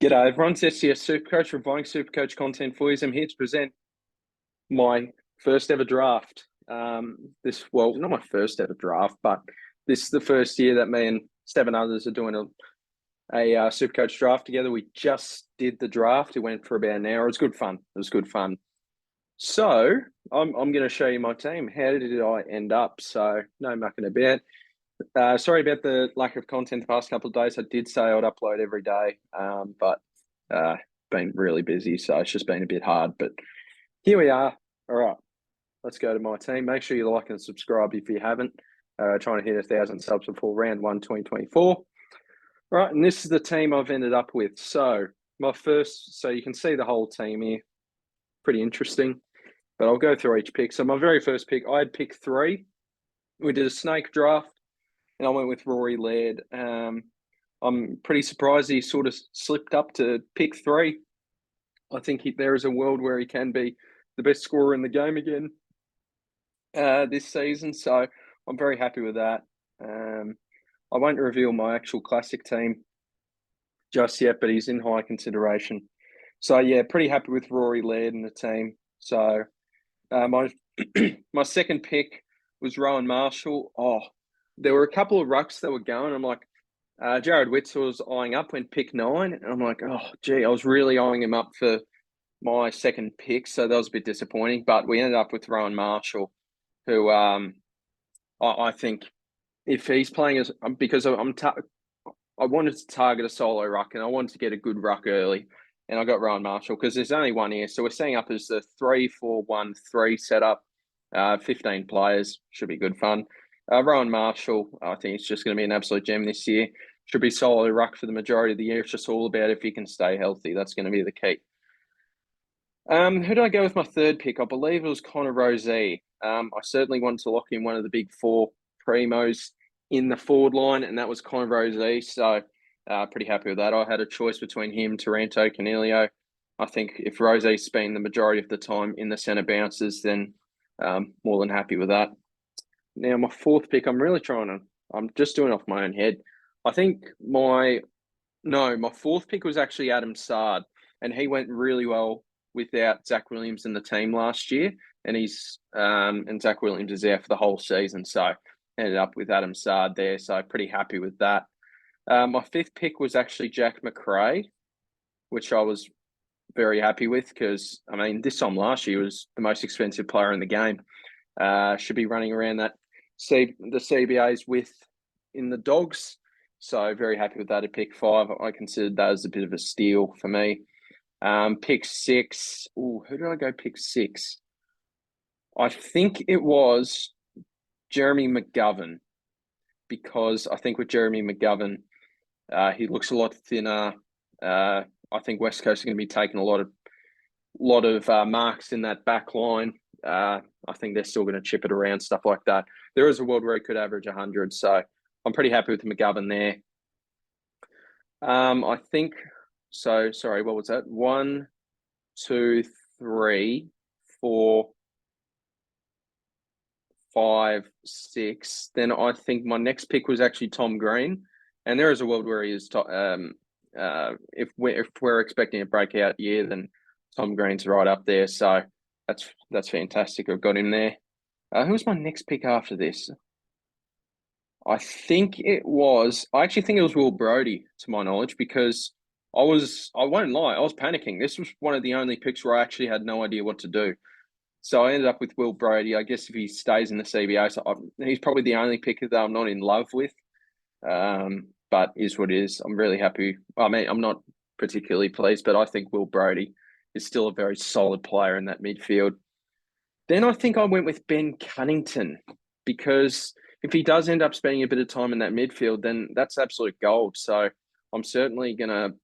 G'day everyone, it's SDS SuperCoach, providing SuperCoach content for you. I'm here to present my first ever draft. Not my first ever draft, but this is the first year that me and 7 others are doing a SuperCoach draft together. We just did the draft. It went for about an hour. It was good fun. So I'm going to show you my team. How did I end up? So no mucking about. Sorry about the lack of content the past couple of days. I did say I'd upload every day, but been really busy, so it's just been a bit hard. But here we are. All right, let's go to my team. Make sure you like and subscribe if you haven't. Trying to hit 1,000 subs before round 1 2024. Right, and this is the team I've ended up with. So you can see the whole team here. Pretty interesting, but I'll go through each pick. So my very first pick, I had pick 3. We did a snake draft, and I went with Rory Laird. I'm pretty surprised he sort of slipped up to pick 3. I think there is a world where he can be the best scorer in the game again this season. So I'm very happy with that. I won't reveal my actual classic team just yet, but he's in high consideration. So yeah, pretty happy with Rory Laird in the team. So my second pick was Rowan Marshall. Oh, there were a couple of rucks that were going. I'm like, Jared Witzel was eyeing up when pick 9. And I'm like, oh, gee, I was really eyeing him up for my second pick. So that was a bit disappointing. But we ended up with Rowan Marshall, who I think if he's playing because I wanted to target a solo ruck and I wanted to get a good ruck early. And I got Rowan Marshall because there's only one here. So we're setting up as the 3-4-1-3 setup. 15 players. Should be good fun. Rowan Marshall, I think it's just going to be an absolute gem this year. Should be solo ruck for the majority of the year. It's just all about if he can stay healthy. That's going to be the key. Who did I go with my third pick? I believe it was Connor Rosé. I certainly wanted to lock in one of the big 4 primos in the forward line, and that was Connor Rosé. So pretty happy with that. I had a choice between him, Taranto, Canelio. I think if Rosé's spent the majority of the time in the centre bounces, then more than happy with that. Now, my fourth pick, I'm just doing off my own head. I think my fourth pick was actually Adam Sard, and he went really well without Zach Williams in the team last year, and Zach Williams is there for the whole season, so ended up with Adam Sard there, so pretty happy with that. My fifth pick was actually Jack McRae, which I was very happy with because, this time last year was the most expensive player in the game. Should be running around the CBAs in the Dogs. So very happy with that at pick 5. I considered that as a bit of a steal for me. Pick 6. Who did I go pick 6? I think it was Jeremy McGovern, because I think with Jeremy McGovern, he looks a lot thinner. I think West Coast are going to be taking a lot of marks in that back line. I think they're still going to chip it around, stuff like that. There is a world where he could average 100, so I'm pretty happy with McGovern there. I think so. Sorry, what was that? 1, 2, 3, 4, 5, 6. Then I think my next pick was actually Tom Green, and there is a world where he is. If we're expecting a breakout year, then Tom Green's right up there. So that's fantastic. I've got him there. Who was my next pick after this? I actually think it was Will Brodie, to my knowledge, because I won't lie, I was panicking. This was one of the only picks where I actually had no idea what to do. So I ended up with Will Brodie. I guess if he stays in the CBA, he's probably the only pick that I'm not in love with. But is what it is. I'm really happy. I'm not particularly pleased, but I think Will Brodie is still a very solid player in that midfield. Then I think I went with Ben Cunnington, because if he does end up spending a bit of time in that midfield, then that's absolute gold. So I'm certainly going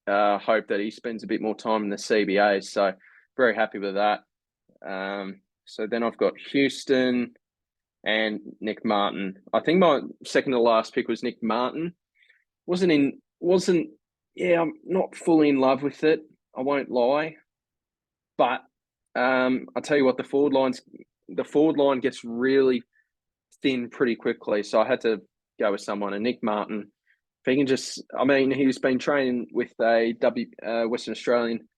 to hope that he spends a bit more time in the CBA. So very happy with that. So then I've got Houston and Nick Martin. I think my second to last pick was Nick Martin. I'm not fully in love with it. I won't lie. But I'll tell you what, the forward line gets really thin pretty quickly. So I had to go with someone. And Nick Martin he can just, I mean, he's been training with a Western Australian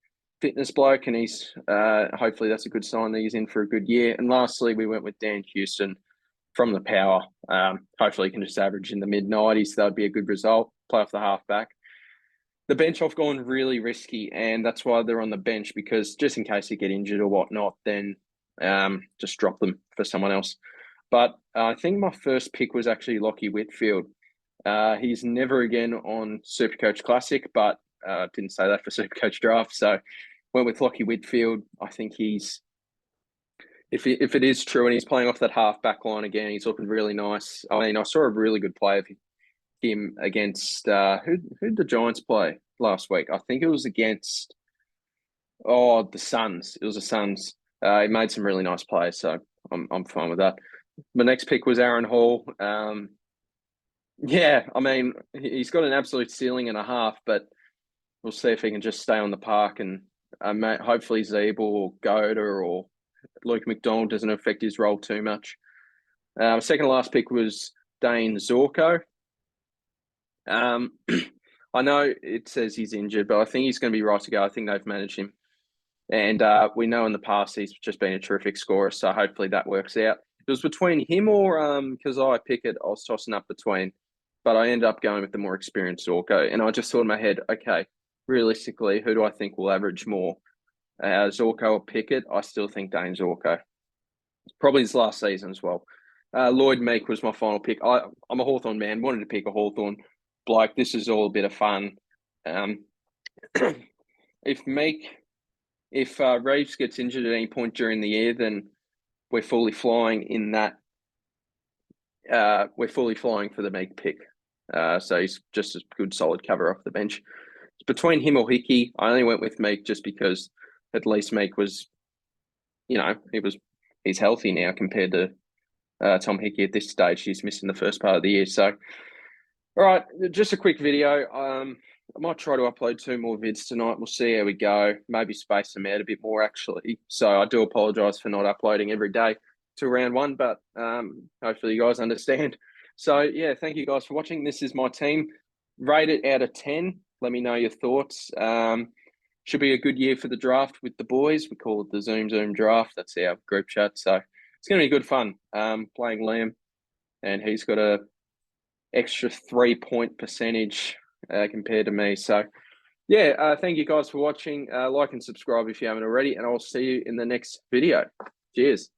fitness bloke, and he's hopefully that's a good sign that he's in for a good year. And lastly, we went with Dan Houston from the power. Hopefully, he can just average in the mid-90s. That would be a good result. Play off the halfback. The bench I've gone really risky, and that's why they're on the bench, because just in case they get injured or whatnot, then just drop them for someone else. But I think my first pick was actually Lockie Whitfield. He's never again on SuperCoach Classic, but didn't say that for SuperCoach Draft. So went with Lockie Whitfield. I think he's, if it is true and he's playing off that half back line again, he's looking really nice. I mean, I saw a really good play of him against, who'd the Giants play last week? I think it was against, the Suns. It was the Suns. He made some really nice plays, so I'm fine with that. My next pick was Aaron Hall. Yeah, I mean, he's got an absolute ceiling and a half, but we'll see if he can just stay on the park, and hopefully Zeeble or Goda or Luke McDonald doesn't affect his role too much. Second to last pick was Dane Zorko. I know it says he's injured, but I think he's going to be right to go. I think they've managed him. And we know in the past he's just been a terrific scorer, so hopefully that works out. It was between him or Keziah Pickett. I was tossing up between, but I ended up going with the more experienced Zorko. And I just thought in my head, okay, realistically, who do I think will average more? Zorko or Pickett? I still think Dane Zorko. Probably his last season as well. Lloyd Meek was my final pick. I'm a Hawthorn man, wanted to pick a Hawthorn bloke. This is all a bit of fun. If Reeves gets injured at any point during the year, then we're fully flying in that. We're fully flying for the Meek pick. So he's just a good, solid cover off the bench. It's between him or Hickey. I only went with Meek just because at least Meek was, he's healthy now compared to Tom Hickey at this stage. He's missing the first part of the year. So, all right, just a quick video. I might try to upload 2 more vids tonight. We'll see how we go. Maybe space them out a bit more, actually. So I do apologise for not uploading every day to round 1, but hopefully you guys understand. So, yeah, thank you guys for watching. This is my team. Rate it out of 10. Let me know your thoughts. Should be a good year for the draft with the boys. We call it the Zoom draft. That's our group chat. So it's going to be good fun playing Liam. And he's got a extra 3-point percentage compared to me. So, yeah, thank you guys for watching. Like and subscribe if you haven't already. And I'll see you in the next video. Cheers.